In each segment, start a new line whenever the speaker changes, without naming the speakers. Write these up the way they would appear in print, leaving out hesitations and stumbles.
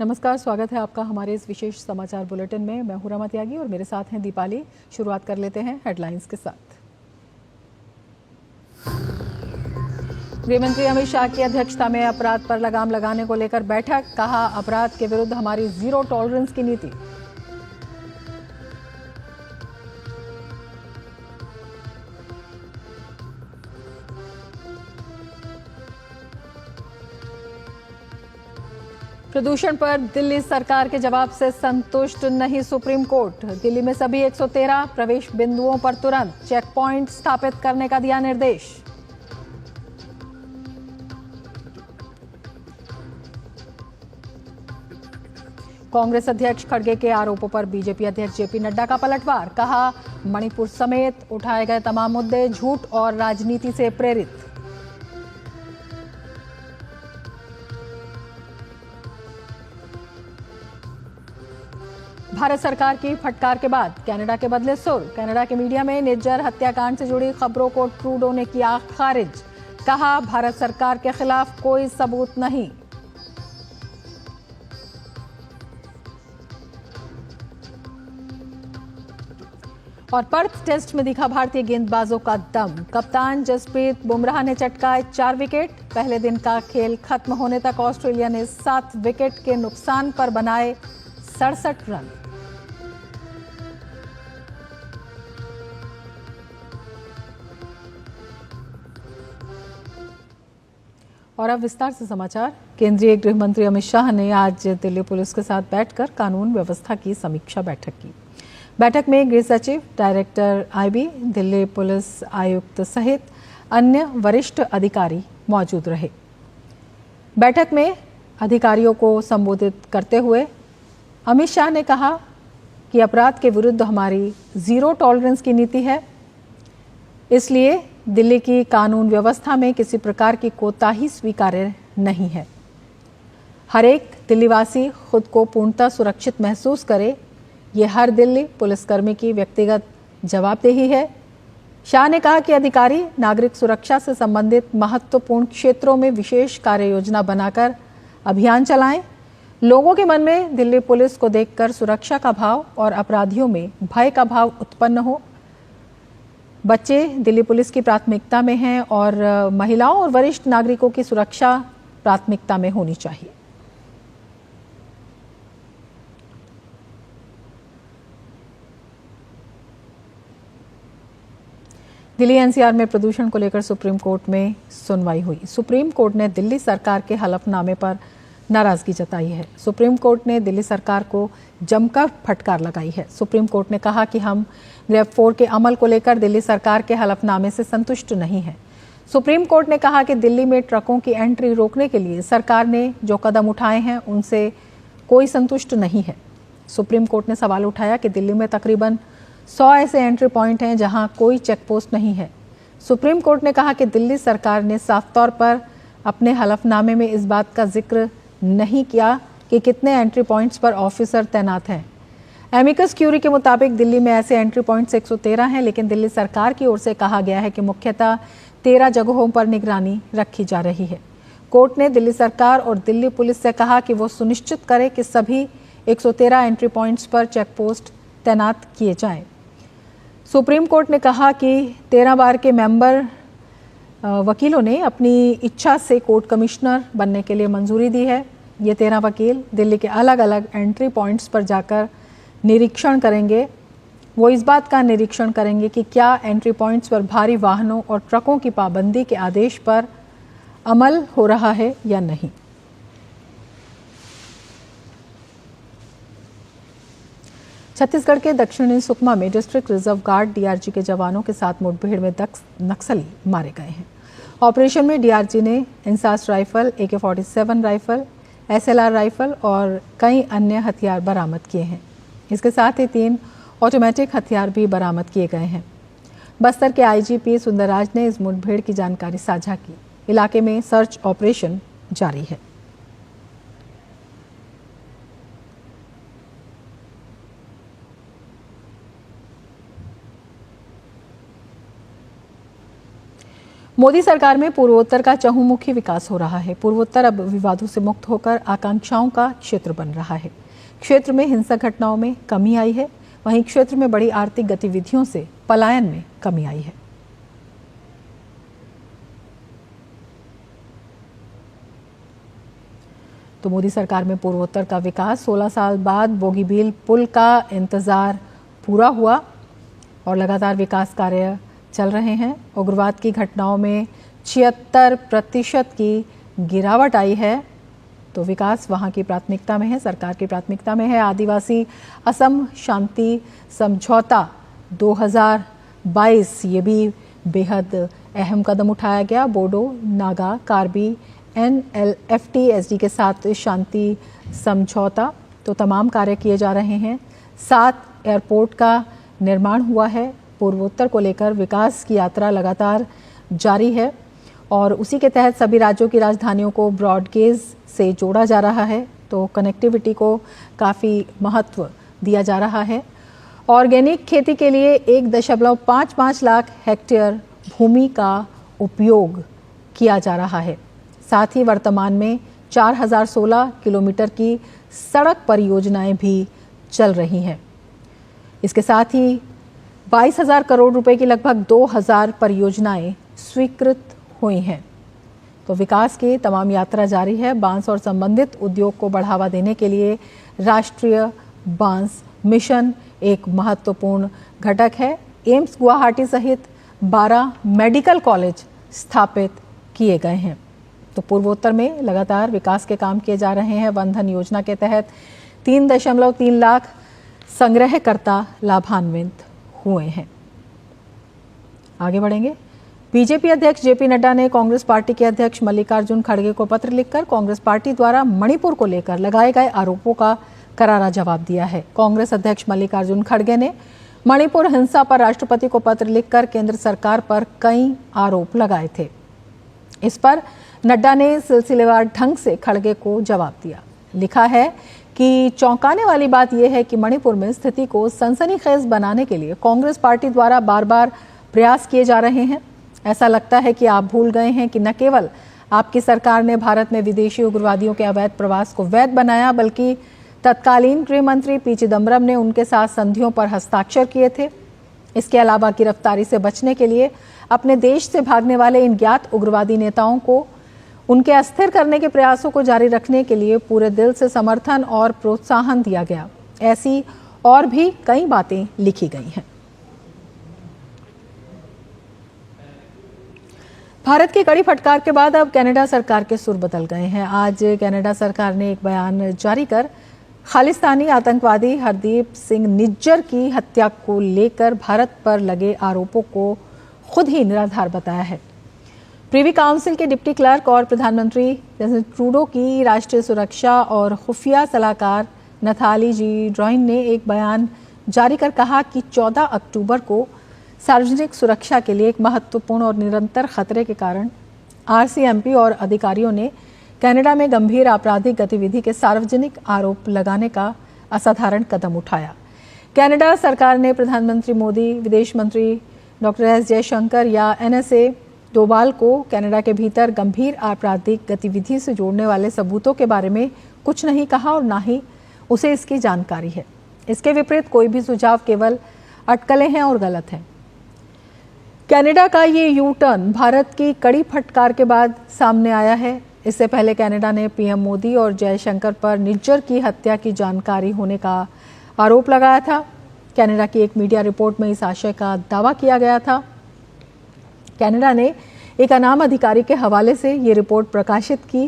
नमस्कार, स्वागत है आपका हमारे इस विशेष समाचार बुलेटिन में। मैं हूं रमा त्यागी और मेरे साथ हैं दीपाली। शुरुआत कर लेते हैं हेडलाइंस के साथ। गृहमंत्री अमित शाह की अध्यक्षता में अपराध पर लगाम लगाने को लेकर बैठक। कहा, अपराध के विरुद्ध हमारी जीरो टॉलरेंस की नीति। प्रदूषण पर दिल्ली सरकार के जवाब से संतुष्ट नहीं सुप्रीम कोर्ट। दिल्ली में सभी 113 प्रवेश बिंदुओं पर तुरंत चेक पॉइंट स्थापित करने का दिया निर्देश। कांग्रेस अध्यक्ष खड़गे के आरोपों पर बीजेपी अध्यक्ष जेपी नड्डा का पलटवार। कहा, मणिपुर समेत उठाए गए तमाम मुद्दे झूठ और राजनीति से प्रेरित। भारत सरकार की फटकार के बाद कनाडा के बदले सुर। कनाडा के मीडिया में निज्जर हत्याकांड से जुड़ी खबरों को ट्रूडो ने किया खारिज। कहा, भारत सरकार के खिलाफ कोई सबूत नहीं। और पर्थ टेस्ट में दिखा भारतीय गेंदबाजों का दम। कप्तान जसप्रीत बुमराह ने चटकाए 4 विकेट। पहले दिन का खेल खत्म होने तक ऑस्ट्रेलिया ने 7 विकेट के नुकसान पर बनाए 67 रन। और अब विस्तार से समाचार। केंद्रीय गृह मंत्री अमित शाह ने आज दिल्ली पुलिस के साथ बैठकर कानून व्यवस्था की समीक्षा बैठक की। बैठक में गृह सचिव, डायरेक्टर आईबी, दिल्ली पुलिस आयुक्त सहित अन्य वरिष्ठ अधिकारी मौजूद रहे। बैठक में अधिकारियों को संबोधित करते हुए अमित शाह ने कहा कि अपराध के विरुद्ध हमारी जीरो टॉलरेंस की नीति है, इसलिए दिल्ली की कानून व्यवस्था में किसी प्रकार की कोताही स्वीकार्य नहीं है। हर एक दिल्लीवासी खुद को पूर्णतः सुरक्षित महसूस करे, ये हर दिल्ली पुलिसकर्मी की व्यक्तिगत जवाबदेही है। शाह ने कहा कि अधिकारी नागरिक सुरक्षा से संबंधित महत्वपूर्ण क्षेत्रों में विशेष कार्य योजना बनाकर अभियान चलाएं। लोगों के मन में दिल्ली पुलिस को देखकर सुरक्षा का भाव और अपराधियों में भय का भाव उत्पन्न हो। बच्चे दिल्ली पुलिस की प्राथमिकता में हैं और महिलाओं और वरिष्ठ नागरिकों की सुरक्षा प्राथमिकता में होनी चाहिए। दिल्ली एनसीआर में प्रदूषण को लेकर सुप्रीम कोर्ट में सुनवाई हुई। सुप्रीम कोर्ट ने दिल्ली सरकार के हलफनामे पर नाराजगी जताई है। सुप्रीम कोर्ट ने दिल्ली सरकार को जमकर फटकार लगाई है। सुप्रीम कोर्ट ने कहा कि हम ग्रेड 4 के अमल को लेकर दिल्ली सरकार के हलफनामे से संतुष्ट नहीं है। सुप्रीम कोर्ट ने कहा कि दिल्ली में ट्रकों की एंट्री रोकने के लिए सरकार ने जो कदम उठाए हैं उनसे कोई संतुष्ट नहीं है। सुप्रीम कोर्ट ने सवाल उठाया कि दिल्ली में तकरीबन 100 ऐसे एंट्री पॉइंट हैं जहां कोई चेक पोस्ट नहीं है। सुप्रीम कोर्ट ने कहा कि दिल्ली सरकार ने साफ तौर पर अपने हलफनामे में इस बात का जिक्र नहीं किया कि कितने एंट्री पॉइंट्स पर ऑफिसर तैनात हैं। एमिकस क्यूरी के मुताबिक दिल्ली में ऐसे एंट्री पॉइंट्स 113 हैं, लेकिन दिल्ली सरकार की ओर से कहा गया है कि मुख्यतः 13 जगहों पर निगरानी रखी जा रही है। कोर्ट ने दिल्ली सरकार और दिल्ली पुलिस से कहा कि वो सुनिश्चित करे कि सभी 113 एंट्री पॉइंट्स पर चेक पोस्ट तैनात किए जाएं। सुप्रीम कोर्ट ने कहा कि 13 बार के मेंबर वकीलों ने अपनी इच्छा से कोर्ट कमिश्नर बनने के लिए मंजूरी दी है। ये 13 वकील दिल्ली के अलग अलग एंट्री पॉइंट्स पर जाकर निरीक्षण करेंगे। वो इस बात का निरीक्षण करेंगे कि क्या एंट्री पॉइंट्स पर भारी वाहनों और ट्रकों की पाबंदी के आदेश पर अमल हो रहा है या नहीं। छत्तीसगढ़ के दक्षिणी सुकमा में डिस्ट्रिक्ट रिजर्व गार्ड डीआरजी के जवानों के साथ मुठभेड़ में 10 नक्सली मारे गए हैं। ऑपरेशन में डीआरजी ने INSAS rifle, AK-47 rifle, SLR rifle और कई अन्य हथियार बरामद किए हैं। इसके साथ ही 3 ऑटोमेटिक हथियार भी बरामद किए गए हैं। बस्तर के आईजीपी सुंदरराज ने इस मुठभेड़ की जानकारी साझा की। इलाके में सर्च ऑपरेशन जारी है। मोदी सरकार में पूर्वोत्तर का चहुमुखी विकास हो रहा है। पूर्वोत्तर अब विवादों से मुक्त होकर आकांक्षाओं का क्षेत्र बन रहा है। क्षेत्र में हिंसक घटनाओं में कमी आई है, वहीं क्षेत्र में बड़ी आर्थिक गतिविधियों से पलायन में कमी आई है। तो मोदी सरकार में पूर्वोत्तर का विकास, 16 साल बाद बोगीबील पुल का इंतजार पूरा हुआ और लगातार विकास कार्य चल रहे हैं। उग्रवाद की घटनाओं में 76% की गिरावट आई है। तो विकास वहां की प्राथमिकता में है, सरकार की प्राथमिकता में है। आदिवासी असम शांति समझौता 2022 ये भी बेहद अहम कदम उठाया गया। बोडो, नागा, कार्बी, NLFT-SD के साथ शांति समझौता, तो तमाम कार्य किए जा रहे हैं। 7 एयरपोर्ट का निर्माण हुआ है। पूर्वोत्तर को लेकर विकास की यात्रा लगातार जारी है और उसी के तहत सभी राज्यों की राजधानियों को ब्रॉडगेज से जोड़ा जा रहा है। तो कनेक्टिविटी को काफ़ी महत्व दिया जा रहा है। ऑर्गेनिक खेती के लिए 1.55 लाख हेक्टेयर भूमि का उपयोग किया जा रहा है। साथ ही वर्तमान में 4016 किलोमीटर की सड़क परियोजनाएं भी चल रही हैं। इसके साथ ही 22,000 करोड़ रुपए की लगभग 2000 परियोजनाएं स्वीकृत हुई हैं। तो विकास की तमाम यात्रा जारी है। बांस और संबंधित उद्योग को बढ़ावा देने के लिए राष्ट्रीय बांस मिशन एक महत्वपूर्ण घटक है। एम्स गुवाहाटी सहित 12 मेडिकल कॉलेज स्थापित किए गए हैं। तो पूर्वोत्तर में लगातार विकास के काम किए जा रहे हैं। वन धन योजना के तहत 3.3 लाख संग्रहकर्ता लाभान्वित हुए हैं। आगे बढ़ेंगे। बीजेपी अध्यक्ष जेपी नड्डा ने कांग्रेस पार्टी के अध्यक्ष मल्लिकार्जुन खड़गे को पत्र लिखकर कांग्रेस पार्टी द्वारा मणिपुर को लेकर लगाए गए आरोपों का करारा जवाब दिया है। कांग्रेस अध्यक्ष मल्लिकार्जुन खड़गे ने मणिपुर हिंसा पर राष्ट्रपति को पत्र लिखकर केंद्र सरकार पर कई आरोप लगाए थे। इस पर नड्डा ने सिलसिलेवार ढंग से खड़गे को जवाब दिया। लिखा है कि चौंकाने वाली बात यह है कि मणिपुर में स्थिति को सनसनीखेज बनाने के लिए कांग्रेस पार्टी द्वारा बार बार प्रयास किए जा रहे हैं। ऐसा लगता है कि आप भूल गए हैं कि न केवल आपकी सरकार ने भारत में विदेशी उग्रवादियों के अवैध प्रवास को वैध बनाया, बल्कि तत्कालीन गृह मंत्री पी चिदम्बरम ने उनके साथ संधियों पर हस्ताक्षर किए थे। इसके अलावा गिरफ्तारी से बचने के लिए अपने देश से भागने वाले इन ज्ञात उग्रवादी नेताओं को उनके अस्थिर करने के प्रयासों को जारी रखने के लिए पूरे दिल से समर्थन और प्रोत्साहन दिया गया। ऐसी और भी कई बातें लिखी गई हैं। भारत की कड़ी फटकार के बाद अब कनाडा सरकार के सुर बदल गए हैं। आज कनाडा सरकार ने एक बयान जारी कर खालिस्तानी आतंकवादी हरदीप सिंह निज्जर की हत्या को लेकर भारत पर लगे आरोपों को खुद ही निराधार बताया है। प्रीवी काउंसिल के डिप्टी क्लर्क और प्रधानमंत्री ट्रूडो की राष्ट्रीय सुरक्षा और खुफिया सलाहकार नथाली जी ड्रॉइन ने एक बयान जारी कर कहा कि 14 अक्टूबर को सार्वजनिक सुरक्षा के लिए एक महत्वपूर्ण और निरंतर खतरे के कारण RCMP और अधिकारियों ने कनाडा में गंभीर आपराधिक गतिविधि के सार्वजनिक आरोप लगाने का असाधारण कदम उठाया। कनाडा सरकार ने प्रधानमंत्री मोदी, विदेश मंत्री डॉक्टर एस जयशंकर या NSA डोवाल को कनाडा के भीतर गंभीर आपराधिक गतिविधि से जोड़ने वाले सबूतों के बारे में कुछ नहीं कहा और ना ही उसे इसकी जानकारी है। इसके विपरीत कोई भी सुझाव केवल अटकलें हैं और गलत हैं। कनाडा का ये यू टर्न भारत की कड़ी फटकार के बाद सामने आया है। इससे पहले कनाडा ने PM मोदी और जयशंकर पर निज्जर की हत्या की जानकारी होने का आरोप लगाया था। कनाडा की एक मीडिया रिपोर्ट में इस आशय का दावा किया गया था। कनाडा ने एक अनाम अधिकारी के हवाले से ये रिपोर्ट प्रकाशित की।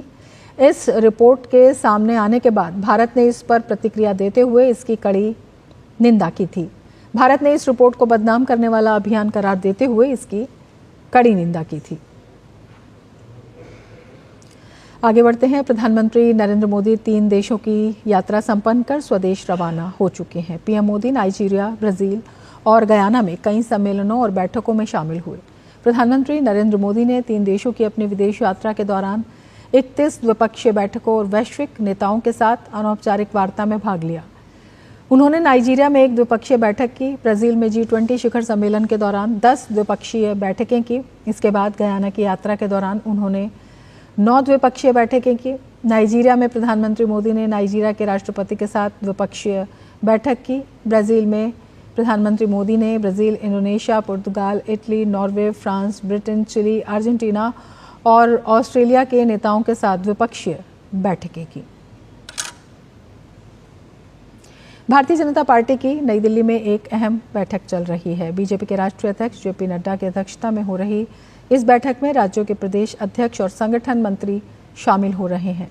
इस रिपोर्ट के सामने आने के बाद भारत ने इस पर प्रतिक्रिया देते हुए इसकी कड़ी निंदा की थी। भारत ने इस रिपोर्ट को बदनाम करने वाला अभियान करार देते हुए इसकी कड़ी निंदा की थी। आगे बढ़ते हैं। प्रधानमंत्री नरेंद्र मोदी 3 देशों की यात्रा संपन्न कर स्वदेश रवाना हो चुके हैं। PM मोदी नाइजीरिया, ब्राजील और गयाना में कई सम्मेलनों और बैठकों में शामिल हुए। प्रधानमंत्री नरेंद्र मोदी ने 3 देशों की अपनी विदेश यात्रा के दौरान 31 द्विपक्षीय बैठकों और वैश्विक नेताओं के साथ अनौपचारिक वार्ता में भाग लिया। उन्होंने नाइजीरिया में एक द्विपक्षीय बैठक की। ब्राजील में G20 शिखर सम्मेलन के दौरान 10 द्विपक्षीय बैठकें की। इसके बाद गयाना की यात्रा के दौरान उन्होंने 9 द्विपक्षीय बैठकें की। नाइजीरिया में प्रधानमंत्री मोदी ने नाइजीरिया के राष्ट्रपति के साथ द्विपक्षीय बैठक की। ब्राज़ील में प्रधानमंत्री मोदी ने ब्राज़ील, इंडोनेशिया, पुर्तगाल, Italy, Norway, France, Britain, Chile, Argentina और ऑस्ट्रेलिया के नेताओं के साथ द्विपक्षीय बैठकें की। भारतीय जनता पार्टी की नई दिल्ली में एक अहम बैठक चल रही है। बीजेपी के राष्ट्रीय अध्यक्ष JP नड्डा की अध्यक्षता में हो रही इस बैठक में राज्यों के प्रदेश अध्यक्ष और संगठन मंत्री शामिल हो रहे हैं।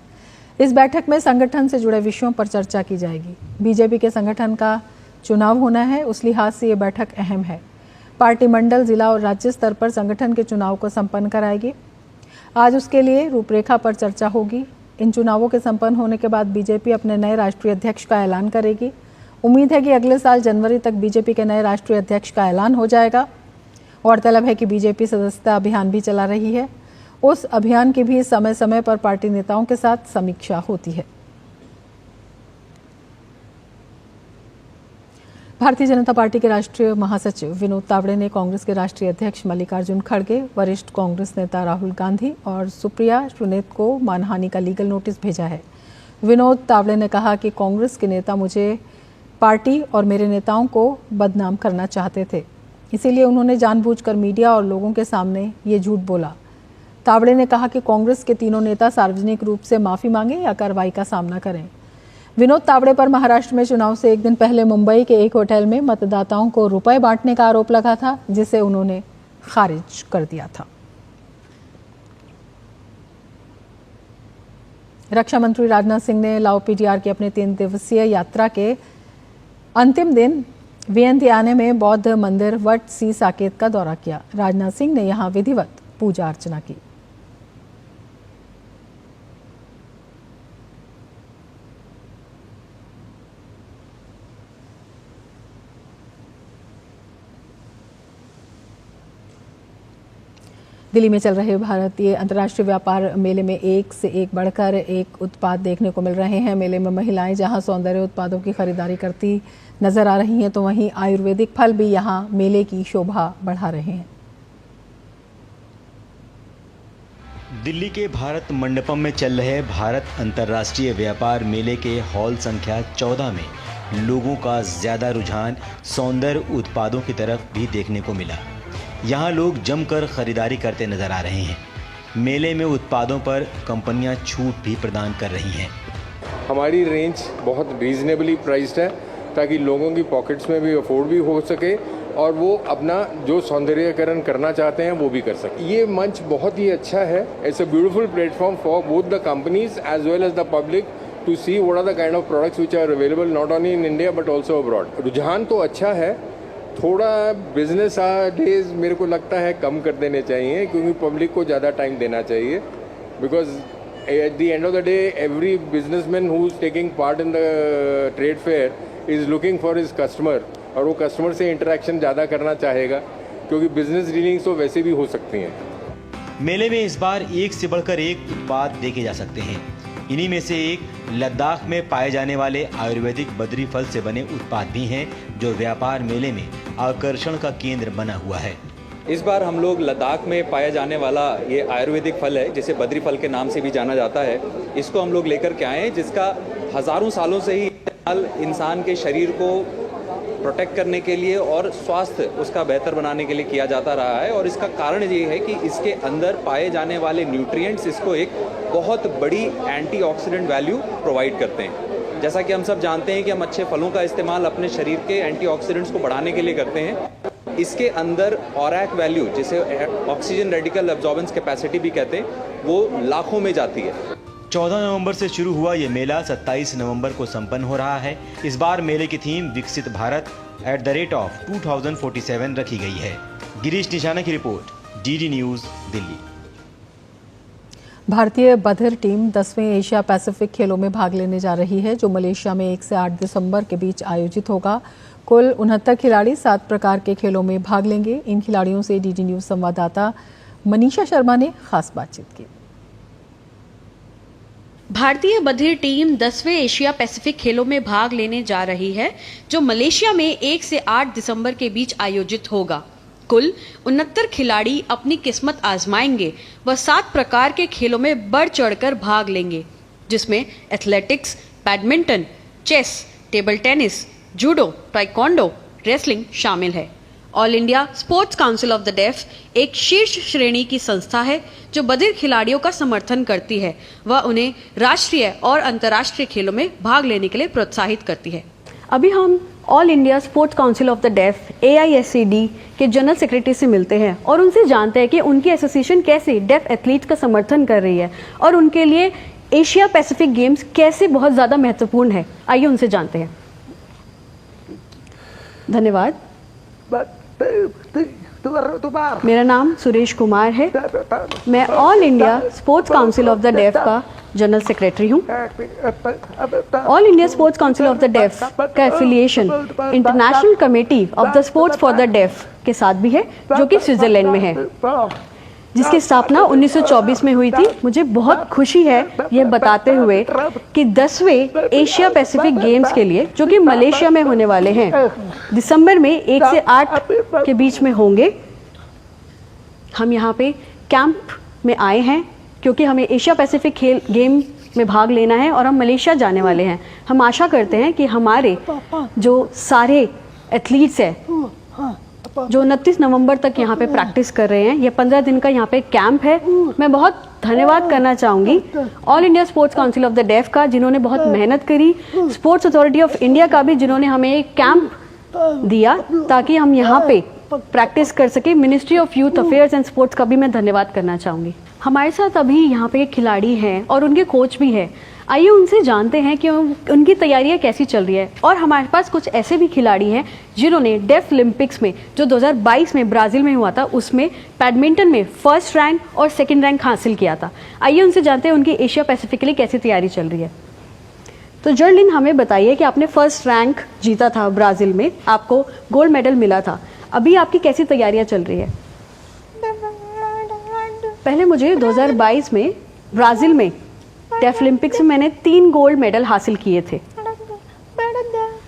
इस बैठक में संगठन से जुड़े विषयों पर चर्चा की जाएगी। बीजेपी के संगठन का चुनाव होना है, उस लिहाज से ये बैठक अहम है। पार्टी मंडल, जिला और राज्य स्तर पर संगठन के चुनाव को संपन्न कराएगी। आज उसके लिए रूपरेखा पर चर्चा होगी। इन चुनावों के संपन्न होने के बाद बीजेपी अपने नए राष्ट्रीय अध्यक्ष का ऐलान करेगी। उम्मीद है कि अगले साल जनवरी तक बीजेपी के नए राष्ट्रीय अध्यक्ष का ऐलान हो जाएगा। गौरतलब है कि बीजेपी सदस्यता अभियान भी चला रही है। उस अभियान की भी समय समय पर पार्टी नेताओं के साथ समीक्षा होती है। भारतीय जनता पार्टी के राष्ट्रीय महासचिव विनोद तावड़े ने कांग्रेस के राष्ट्रीय अध्यक्ष मल्लिकार्जुन खड़गे, वरिष्ठ कांग्रेस नेता राहुल गांधी और सुप्रिया सुले को मानहानि का लीगल नोटिस भेजा है। विनोद तावड़े ने कहा कि कांग्रेस के नेता मुझे, पार्टी और मेरे नेताओं को बदनाम करना चाहते थे, इसीलिए उन्होंने जानबूझकर मीडिया और लोगों के सामने ये झूठ बोला। तावड़े ने कहा कि कांग्रेस के तीनों नेता सार्वजनिक रूप से माफी मांगे या कार्रवाई का सामना करें। विनोद तावड़े पर महाराष्ट्र में चुनाव से एक दिन पहले मुंबई के एक होटल में मतदाताओं को रुपए बांटने का आरोप लगा था, जिसे उन्होंने खारिज कर दिया था। रक्षा मंत्री राजनाथ सिंह ने लाओ PTR की अपने 3 दिवसीय यात्रा के अंतिम दिन वियंतियाने में बौद्ध मंदिर वट सी साकेत का दौरा किया। राजनाथ सिंह ने यहां विधिवत पूजा अर्चना की। दिल्ली में चल रहे भारतीय अंतर्राष्ट्रीय व्यापार मेले में एक से एक बढ़कर एक उत्पाद देखने को मिल रहे हैं। मेले में महिलाएं जहां सौंदर्य उत्पादों की खरीदारी करती नजर आ रही हैं, तो वहीं आयुर्वेदिक फल भी यहां मेले की शोभा बढ़ा रहे हैं।
दिल्ली के भारत मंडपम में चल रहे भारत अंतर्राष्ट्रीय व्यापार मेले के हॉल संख्या 14 में लोगों का ज्यादा रुझान सौंदर्य उत्पादों की तरफ भी देखने को मिला। यहाँ लोग जमकर खरीदारी करते नजर आ रहे हैं। मेले में उत्पादों पर कंपनियां छूट भी प्रदान कर रही हैं।
हमारी रेंज बहुत रीजनेबली प्राइस्ड है ताकि लोगों की पॉकेट्स में भी अफोर्ड भी हो सके और वो अपना जो सौंदर्यकरण करना चाहते हैं वो भी कर सके। ये मंच बहुत ही अच्छा है। It's a beautiful platform for both the companies as well as the public to see what are the kind of products which are available not only in India but also abroad. रुझान तो अच्छा है, थोड़ा business days मेरे को लगता है कम कर देने चाहिए क्योंकि पब्लिक को ज़्यादा टाइम देना चाहिए। Because at the end of the day every businessman who is taking part in the trade fair is looking for his customer और वो कस्टमर से इंटरेक्शन ज़्यादा करना चाहेगा क्योंकि बिजनेस डीलिंग्स तो वैसे भी हो सकती हैं।
मेले में इस बार एक से बढ़कर एक उत्पाद देखे जा सकते हैं। इन्हीं में से एक लद्दाख में पाए जाने वाले आयुर्वेदिक बद्री फल से बने उत्पाद भी हैं, जो व्यापार मेले में आकर्षण का केंद्र बना हुआ है।
इस बार हम लोग लद्दाख में पाया जाने वाला ये आयुर्वेदिक फल है, जिसे बद्री फल के नाम से भी जाना जाता है, इसको हम लोग लेकर के आए हैं, जिसका हजारों सालों से ही इस्तेमाल इंसान के शरीर को प्रोटेक्ट करने के लिए और स्वास्थ्य उसका बेहतर बनाने के लिए किया जाता रहा है। और इसका कारण ये है कि इसके अंदर पाए जाने वाले न्यूट्रिएंट्स इसको एक बहुत बड़ी एंटीऑक्सीडेंट वैल्यू प्रोवाइड करते हैं। जैसा कि हम सब जानते हैं कि हम अच्छे फलों का इस्तेमाल अपने शरीर के एंटीऑक्सीडेंट्स को बढ़ाने के लिए करते हैं। इसके अंदर ऑरैक वैल्यू, जिसे ऑक्सीजन रेडिकल एब्जॉर्बेंस कैपेसिटी भी कहते हैं, वो लाखों में जाती है।
14 नवंबर से शुरू हुआ ये मेला 27 नवंबर को संपन्न हो रहा है। इस बार मेले की थीम विकसित भारत @2047 रखी गई है। गिरीश निशाना की रिपोर्ट, DD न्यूज़, दिल्ली।
भारतीय बधिर टीम 10वें एशिया पैसिफिक खेलों में भाग लेने जा रही है, जो मलेशिया में 1 से 8 दिसंबर के बीच आयोजित होगा। कुल 69 खिलाड़ी 7 प्रकार के खेलों में भाग लेंगे। इन खिलाड़ियों से DD न्यूज़ संवाददाता मनीषा शर्मा ने खास बातचीत की।
भारतीय बधिर टीम 10वें एशिया पैसिफिक खेलों में भाग लेने जा रही है, जो मलेशिया में 1 से 8 दिसंबर के बीच आयोजित होगा। कुल 69 खिलाड़ी अपनी किस्मत आजमाएंगे व 7 प्रकार के खेलों में बढ़ चढ़कर भाग लेंगे, जिसमें athletics, badminton, chess, table tennis, judo, taekwondo, wrestling शामिल है। All India sports council of the deaf एक शीर्ष श्रेणी की संस्था है जो बधिर खिलाड़ियों का समर्थन करती है व उन्हें राष्ट्रीय और अंतर्राष्ट्रीय खेलों में भाग लेने के लिए प्रोत्साहित करती है। अभी हम all India sports council of the deaf AISCD के जनरल सेक्रेटरी से मिलते हैं और उनसे जानते हैं कि उनकी एसोसिएशन कैसे डेफ एथलीट का समर्थन कर रही है और उनके लिए एशिया पैसिफिक गेम्स कैसे बहुत ज़्यादा महत्वपूर्ण है। आइए उनसे जानते हैं। धन्यवाद। मेरा नाम सुरेश कुमार है। मैं all India sports council of the deaf का जनरल सेक्रेटरी हूँ। All India sports council of the deaf का affiliation international committee of the sports for the deaf के साथ भी है, जो कि स्विट्जरलैंड में है, जिसकी स्थापना 1924 में हुई थी। मुझे बहुत खुशी है ये बताते हुए कि 10वें एशिया पैसिफिक गेम्स के लिए, जो कि मलेशिया में होने वाले हैं, दिसंबर में 1 से 8 के बीच में होंगे, हम यहाँ पे कैंप में आए हैं क्योंकि हमें एशिया पैसिफिक खेल गेम में भाग लेना है और हम मलेशिया जाने वाले हैं। हम आशा करते हैं कि हमारे जो सारे एथलीट्स हैं जो 29 नवंबर तक यहाँ पे प्रैक्टिस कर रहे हैं, ये 15 दिन का यहाँ पे कैंप है। मैं बहुत धन्यवाद करना चाहूँगी all India sports council of the deaf का, जिन्होंने बहुत मेहनत करी, स्पोर्ट्स अथॉरिटी ऑफ इंडिया का भी, जिन्होंने हमें एक कैंप दिया ताकि हम यहाँ पे प्रैक्टिस कर सके। Ministry of youth affairs and sports का भी मैं धन्यवाद करना चाहूँगी। हमारे साथ अभी यहाँ पे खिलाड़ी हैं और उनके कोच भी हैं। आइए उनसे जानते हैं कि उनकी तैयारियां कैसी चल रही है। और हमारे पास कुछ ऐसे भी खिलाड़ी हैं जिन्होंने डेफ ओलंपिक्स में, जो 2022 में ब्राज़ील में हुआ था, उसमें बैडमिंटन में फर्स्ट रैंक और सेकंड रैंक हासिल किया था। आइए उनसे जानते हैं उनकी एशिया पैसिफिक के लिए कैसी तैयारी चल रही है। तो जर्लिन, हमें बताइए कि आपने फर्स्ट रैंक जीता था ब्राज़ील में, आपको गोल्ड मेडल मिला था। अभी आपकी कैसी तैयारियाँ चल रही है? पहले मुझे 2022 में ब्राज़ील में डेफ ओलंपिक्स में मैंने 3 गोल्ड मेडल हासिल किए थे।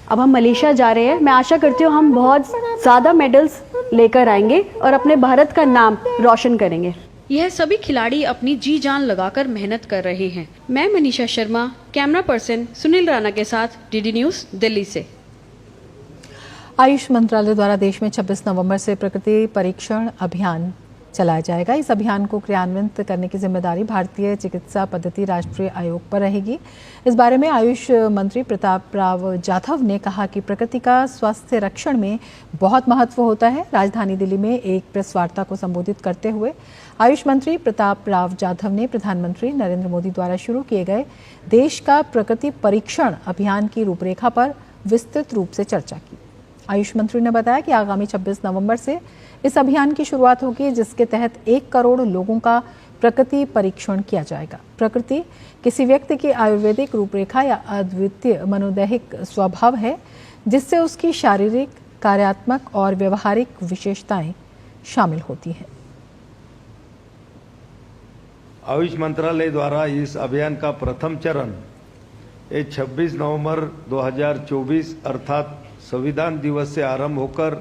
अब हम मलेशिया जा रहे हैं। मैं आशा करती हूँ हम बहुत ज़्यादा मेडल्स लेकर आएंगे और अपने भारत का नाम रोशन करेंगे। यह सभी खिलाड़ी अपनी जी जान लगाकर मेहनत कर रहे हैं। मैं मनीषा शर्मा, कैमरा पर्सन सुनील राणा के साथ DD न्यूज़ दिल्ली से।
आयुष मंत्रालय द्वारा देश में 26 नवंबर से प्रकृति परीक्षण अभियान चलाया जाएगा। इस अभियान को क्रियान्वित करने की जिम्मेदारी भारतीय चिकित्सा पद्धति राष्ट्रीय आयोग पर रहेगी। इस बारे में आयुष मंत्री प्रताप राव जाधव ने कहा कि प्रकृति का स्वास्थ्य रक्षण में बहुत महत्व होता है। राजधानी दिल्ली में एक प्रेस वार्ता को संबोधित करते हुए आयुष मंत्री प्रताप राव जाधव ने प्रधानमंत्री नरेंद्र मोदी द्वारा शुरू किए गए देश का प्रकृति परीक्षण अभियान की रूपरेखा पर विस्तृत रूप से चर्चा की। आयुष मंत्री ने बताया कि आगामी 26 नवंबर से इस अभियान की शुरुआत होगी, जिसके तहत 1 करोड़ लोगों का प्रकृति परीक्षण किया जाएगा। प्रकृति किसी व्यक्ति की आयुर्वेदिक रूपरेखा या अद्वितीय मनोदैहिक स्वभाव है, जिससे उसकी शारीरिक, कार्यात्मक और व्यवहारिक विशेषताएं शामिल होती हैं।
आयुष मंत्रालय द्वारा इस अभियान का प्रथम चरण 26 नवंबर 2024 अर्थात संविधान दिवस से आरंभ होकर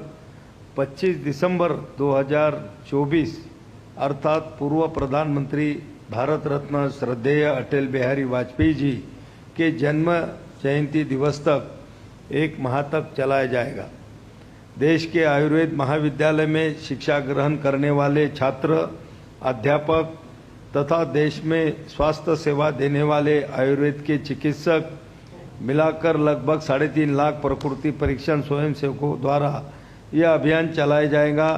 25 दिसंबर 2024 अर्थात पूर्व प्रधानमंत्री भारत रत्न श्रद्धेय अटल बिहारी वाजपेयी जी के जन्म जयंती दिवस तक 1 माह तक चलाया जाएगा। देश के आयुर्वेद महाविद्यालय में शिक्षा ग्रहण करने वाले छात्र, अध्यापक तथा देश में स्वास्थ्य सेवा देने वाले आयुर्वेद के चिकित्सक मिलाकर लगभग 3.5 लाख प्रकृति परीक्षण स्वयंसेवकों द्वारा यह अभियान चलाया जाएगा।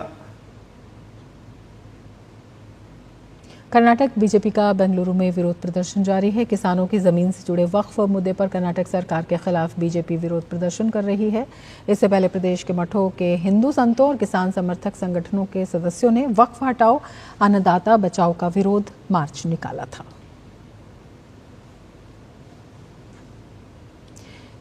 कर्नाटक बीजेपी का बेंगलुरु में विरोध प्रदर्शन जारी है। किसानों की जमीन से जुड़े वक्फ मुद्दे पर कर्नाटक सरकार के खिलाफ बीजेपी विरोध प्रदर्शन कर रही है। इससे पहले प्रदेश के मठों के हिंदू संतों और किसान समर्थक संगठनों के सदस्यों ने वक्फ हटाओ, अन्नदाता बचाओ का विरोध मार्च निकाला था।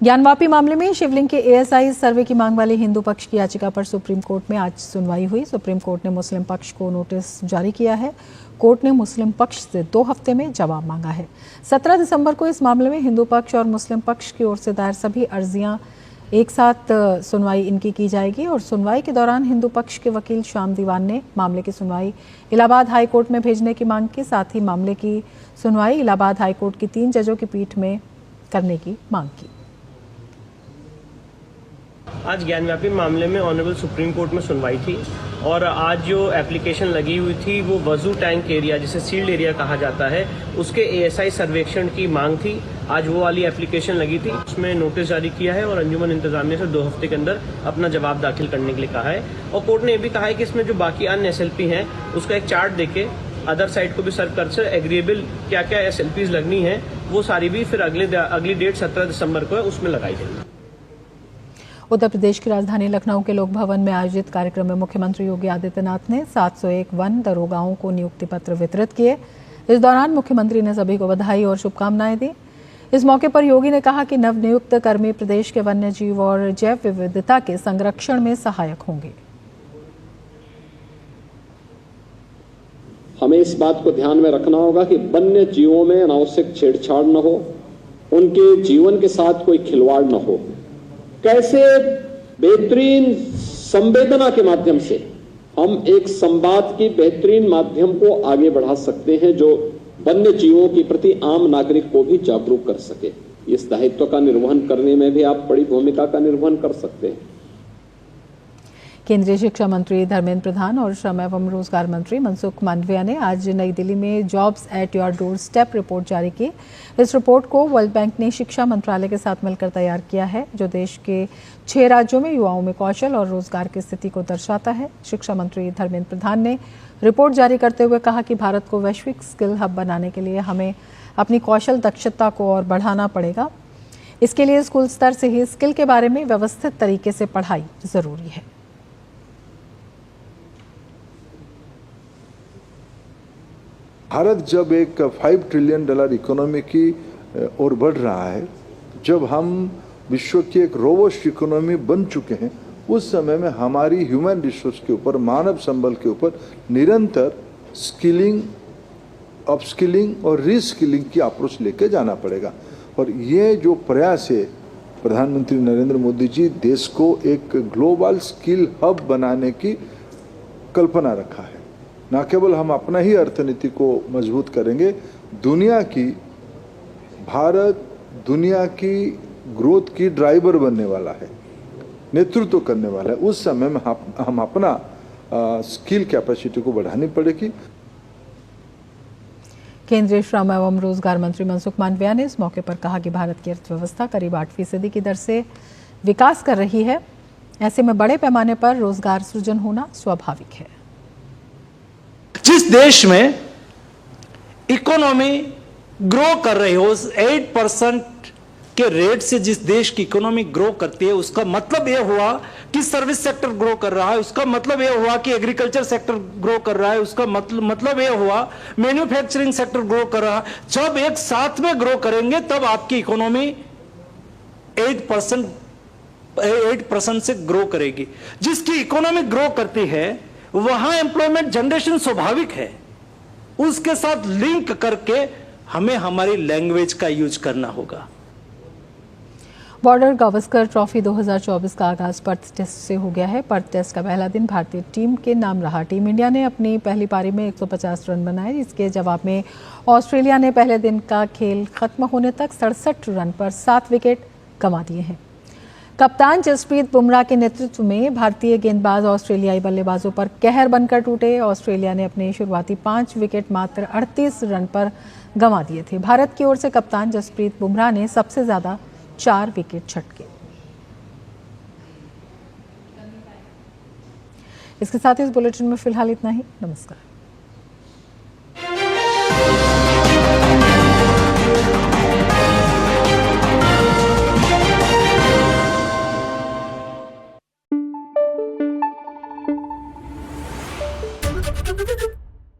ज्ञानवापी मामले में शिवलिंग के एएसआई सर्वे की मांग वाली हिंदू पक्ष की याचिका पर सुप्रीम कोर्ट में आज सुनवाई हुई। सुप्रीम कोर्ट ने मुस्लिम पक्ष को नोटिस जारी किया है। कोर्ट ने मुस्लिम पक्ष से 2 हफ्ते में जवाब मांगा है। 17 दिसंबर को इस मामले में हिंदू पक्ष और मुस्लिम पक्ष की ओर से दायर सभी अर्जियां एक साथ सुनवाई इनकी की जाएगी और सुनवाई के दौरान हिंदू पक्ष के वकील श्याम दीवान ने मामले की सुनवाई इलाहाबाद हाई कोर्ट में भेजने की मांग की। साथ ही मामले की सुनवाई इलाहाबाद हाई कोर्ट की 3 जजों की पीठ में करने की मांग की।
आज ज्ञानव्यापी मामले में ऑनरेबल सुप्रीम कोर्ट में सुनवाई थी और आज जो एप्लीकेशन लगी हुई थी वो वजू टैंक एरिया, जिसे सील्ड एरिया कहा जाता है, उसके एएसआई सर्वेक्षण की मांग थी। आज वो वाली एप्लीकेशन लगी थी, उसमें नोटिस जारी किया है और अंजुमन इंतजामिया से 2 हफ्ते के अंदर अपना जवाब दाखिल करने के लिए कहा है। और कोर्ट ने ये भी कहा है कि इसमें जो बाकी अन्य SLP हैं उसका एक चार्ट देके अदर साइड को भी सर्व कर से एग्रीएबल क्या क्या SLPs लगनी है वो सारी भी फिर अगली डेट 17 दिसंबर को है उसमें लगाई जाएगी।
उत्तर प्रदेश की राजधानी लखनऊ के लोक भवन में आयोजित कार्यक्रम में मुख्यमंत्री योगी आदित्यनाथ ने 701 वन दरोगाओं को नियुक्ति पत्र वितरित किए। इस दौरान मुख्यमंत्री ने सभी को बधाई और शुभकामनाएं दी। इस मौके पर योगी ने कहा कि नवनियुक्त कर्मी प्रदेश के वन्य जीव और जैव विविधता के संरक्षण में सहायक होंगे।
हमें इस बात को ध्यान में रखना होगा कि वन्य जीवों में अनावश्यक छेड़छाड़ न हो, उनके जीवन के साथ कोई खिलवाड़ न हो। कैसे बेहतरीन संवेदना के माध्यम से हम एक संवाद की बेहतरीन माध्यम को आगे बढ़ा सकते हैं जो वन्य जीवों के प्रति आम नागरिक को भी जागरूक कर सके। इस दायित्व का निर्वहन करने में भी आप बड़ी भूमिका का निर्वहन कर सकते हैं।
केंद्रीय शिक्षा मंत्री धर्मेंद्र प्रधान और श्रम एवं रोजगार मंत्री मनसुख मांडविया ने आज नई दिल्ली में jobs at your door step report जारी की। इस रिपोर्ट को वर्ल्ड बैंक ने शिक्षा मंत्रालय के साथ मिलकर तैयार किया है, जो देश के 6 राज्यों में युवाओं में कौशल और रोजगार की स्थिति को दर्शाता है। शिक्षा मंत्री धर्मेंद्र प्रधान ने रिपोर्ट जारी करते हुए कहा कि भारत को वैश्विक स्किल हब बनाने के लिए हमें अपनी कौशल दक्षता को और बढ़ाना पड़ेगा। इसके लिए स्कूल स्तर से ही स्किल के बारे में व्यवस्थित तरीके से पढ़ाई जरूरी है।
भारत जब एक $5 ट्रिलियन इकोनॉमी की ओर बढ़ रहा है, जब हम विश्व की एक रोबस्ट इकोनॉमी बन चुके हैं, उस समय में हमारी ह्यूमन रिसोर्स के ऊपर, मानव संबल के ऊपर निरंतर स्किलिंग, अपस्किलिंग और रीस्किलिंग की अप्रोच लेके जाना पड़ेगा। और ये जो प्रयास है, प्रधानमंत्री नरेंद्र मोदी जी देश को एक ग्लोबल स्किल हब बनाने की कल्पना रखा है। न केवल हम अपना ही अर्थनीति को मजबूत करेंगे, भारत दुनिया की ग्रोथ की ड्राइवर बनने वाला है, नेतृत्व करने वाला है। उस समय में हम अपना स्किल कैपेसिटी को बढ़ानी पड़ेगी।
केंद्रीय श्रम एवं रोजगार मंत्री मनसुख मांडविया ने इस मौके पर कहा कि भारत की अर्थव्यवस्था करीब 8% की दर से विकास कर रही है। ऐसे में बड़े पैमाने पर रोजगार सृजन होना स्वाभाविक है।
जिस देश में इकोनॉमी ग्रो कर रही हो, 8% के रेट से जिस देश की इकोनॉमी ग्रो करती है, उसका मतलब यह हुआ कि सर्विस सेक्टर ग्रो कर रहा है, उसका मतलब यह हुआ कि एग्रीकल्चर सेक्टर ग्रो कर रहा है, उसका मतलब यह हुआ मैन्युफैक्चरिंग सेक्टर ग्रो कर रहा है। जब एक साथ में ग्रो करेंगे तब आपकी इकोनॉमी 8% से ग्रो करेगी। जिसकी इकोनॉमी ग्रो करती है वहां एम्प्लॉयमेंट जनरेशन स्वाभाविक है। उसके साथ लिंक करके हमें हमारी लैंग्वेज का यूज करना होगा।
बॉर्डर गावस्कर ट्रॉफी 2024 का आगाज पर्थ टेस्ट से हो गया है। पर्थ टेस्ट का पहला दिन भारतीय टीम के नाम रहा। टीम इंडिया ने अपनी पहली पारी में 150 रन बनाए। इसके जवाब में ऑस्ट्रेलिया ने पहले दिन का खेल खत्म होने तक 67 रन पर 7 विकेट गंवा दिए हैं। कप्तान जसप्रीत बुमराह के नेतृत्व में भारतीय गेंदबाज ऑस्ट्रेलियाई बल्लेबाजों पर कहर बनकर टूटे। ऑस्ट्रेलिया ने अपने शुरुआती 5 विकेट मात्र 38 रन पर गंवा दिए थे। भारत की ओर से कप्तान जसप्रीत बुमराह ने सबसे ज्यादा 4 विकेट झटके। इसके साथ इस बुलेटिन में फिलहाल इतना ही। नमस्कार।